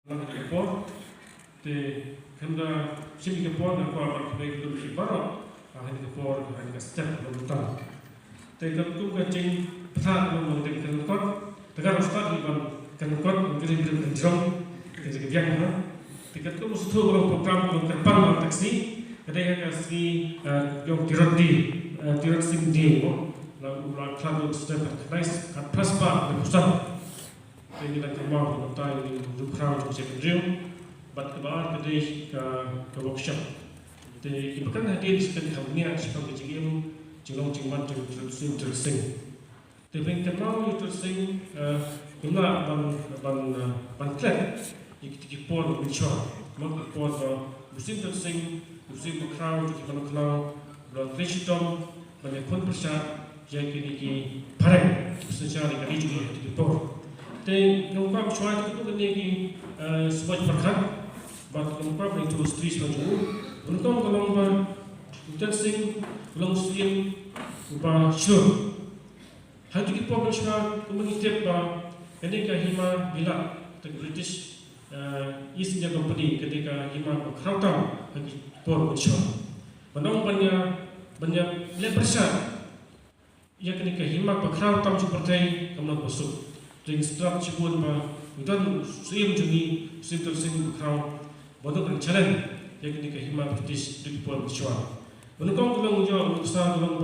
Singapore, the Kanda Singapore, the Kuala Lumpur, the Baro, Singapore, and the step of the town. They come to getting Patan on the Kanakot, the Garo study on Kanakot, the drum, the Gagana. They get those two program on the Panama taxi, they have the young Tirati, Tirasim Demo, like Club Step at Nice, at Prespa, the Pusat. Jadi kita mau mentai di crowd untuk secondary, but kebar kedai ke workshop. Jadi kita kan hadir di sekitar hamnya sebagai jigim, jilong jingman interesting. Tapi kita mau interesting, kita ban klet, kita pon bicara, mau pon musim interesting, musim crowd kita nak kenal, bulan Kristum banyak pun bersat, jadi kita pareng secara kali juga kita pon. Then, no problem, try to do the smudge for cut, but no problem to streets for you. When come along by testing, long swim, by sure. How to get problem shot, communicate by Kadeka Hima Villa, the British East India Company, Kadeka Hima Krautam, and Port Shore. But no Banya Leprosha, Yakadeka Hima Krautam Supertay, come not pursue. Jadi setelah cipun dan swim juni swim tersing crowd bodoh dan challenge yang ini kehima British di Puan Shore. Menukang tulang jauh besar tulang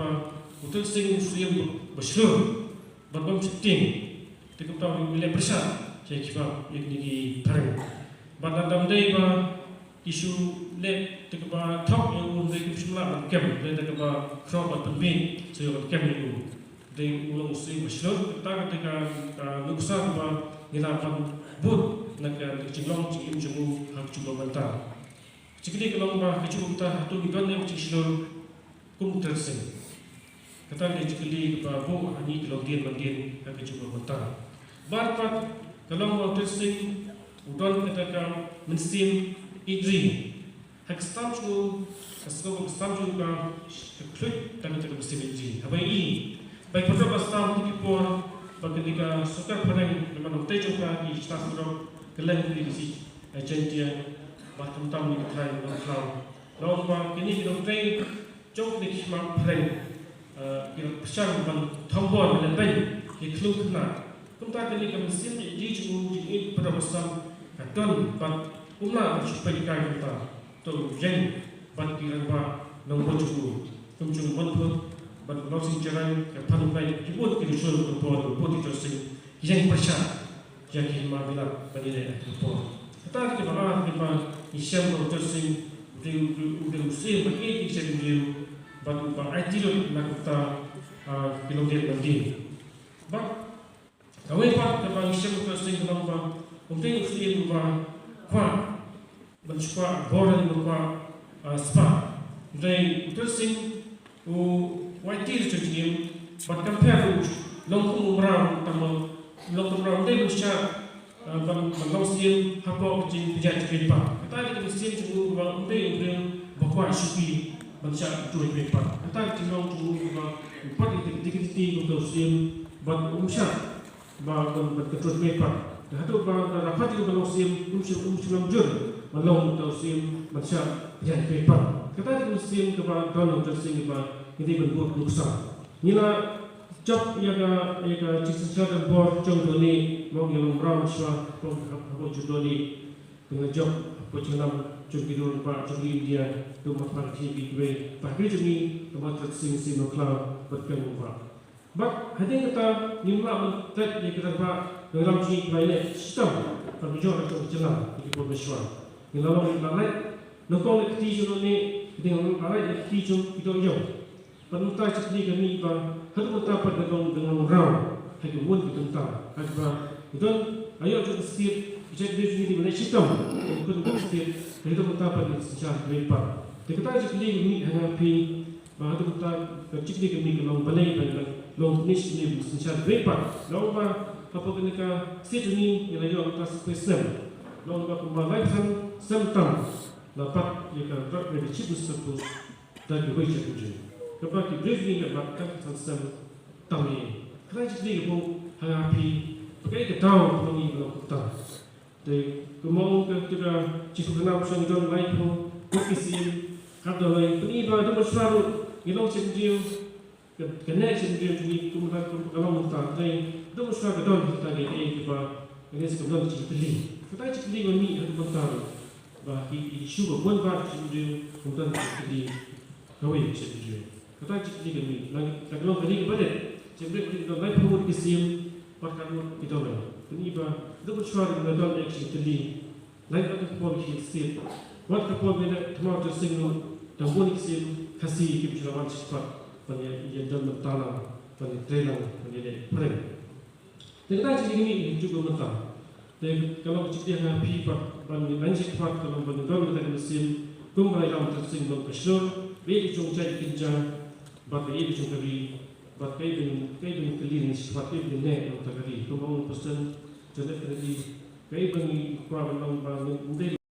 tersing swim bersyur berbom setting tidak tahu bila besar saya kira yang ini perang. Pada dalam day isu le tidak top yang untuk semula kem le tidak crowd berpindah saya kem itu. They ulang swim bersyur kita ketika lukisan nilapan bud nak ciklong cikim jemu hak cuba mental. Cikli kalau kecuba kita hatu ikan yang ciklong kum tersing. Kata dia cikli bu hani kalau dia mandin hak cuba mental. Barpat kalau mau tersing udon ketika mensim idri hak stamju kasih stamju ka klik dan kita mensim idri. Apa ini? Baik pada pasal ini pun ketika sukar perang memang terjadi di stasiun kelang di sini agensia bahkan tamu di kerajaan Malaysia. Lalu kini kita try jauh di kisah perang yang besar dan tambah dan lain di keluar kena. Kita kini kami siap di jumlah pada pasal dan umlah supaya kita tu yang bagi kita nombor jumlah tujuh nombor but not in Jalan Panu Baik Kibut Kirusul Kepor Keput Interesting yang persat yang hima bila banyak Kepor. Kita kita malah kita isyam Interesting udah musim bagi isyam dia batu batu nak kita kilometer banding. Bak kawin pak kita isyam Interesting kenapa? Mungkin usia lupa kuat bersuka boran lupa spa. Jadi Interesting white tea to him, but compare with long brown, long brown, they will share, but long steel, hapok, jet paper. Kata kita mesti tunggu bahawa dia bawa supi baca tu paper. Kata kita tunggu bahawa empat titik untuk steel, but umsha bahawa betul paper. Hatu bahawa rapat itu bahawa steel umsha jur, bahawa untuk steel baca jet paper. Kata kita mesti kepada dalam tersing bahawa ini bentuk lukisan. Nila job yang cisar dan bor contoh ni mau yang brown swa apa contoh ni dengan job apa cenam contoh pak contoh India tu makan TV gue pakai jadi tempat tersing sing cloud berkembang pak. But hading kita nimla mentet di kita pak dalam sini banyak sistem penjual atau cenam di profesional. Nila orang lain nokong ekstisi ni dengan lain ekstisi itu jauh. Penuntai sekali kami harus mendapat dengan round, harus buat penuntai. Harus ayo kita setiap jadi di Malaysia sistem, kita setiap kita mendapat secara lepas. Kita sekali kami hadapi harus mendapat sekali kami kalau balai dengan long niche ni secara lepas. Lalu apa kita setiap ini yang ayo kita spesial. Lalu apa balai kan sentam dapat jika dari chip satu dari wajah tujuh. Kepada briefing about sistem kami, kerana jadi ibu hadapi pakai ketahu pengi belum kita. Te kemau kita cipu kenal sang John Michael kukisim kata lain peniba tu berselalu ngilau sendiri kena sendiri ni kumpulan kalau muntah tapi tu berselalu kedon kita ni kita ini sekedar cikli kita cikli kami ada muntah bah isu pun bar sendiri kumpulan cikli kawin sendiri kita cikli kami lagi kalau kali kepada sebenarnya kita lain pun kukisim perkara kita lain peniba tu berselalu kedon cikli lain ada pun kisip wat kapol beda tomato single dan pun kisip kasih kita lawan cepat pada yang dalam mentala pada trailer pada dia pren. Kita jadi ini juga mentah. Dan kalau kita yang happy pada lanjut cepat kalau pada dalam kita mesin kumpulan dalam tersing dalam kesor, beli cung cai kerja, pada beli cung kali, pada kain kelin cepat ini nek untuk kali. Kumpulan pesan jadi kali kain beli kuah dalam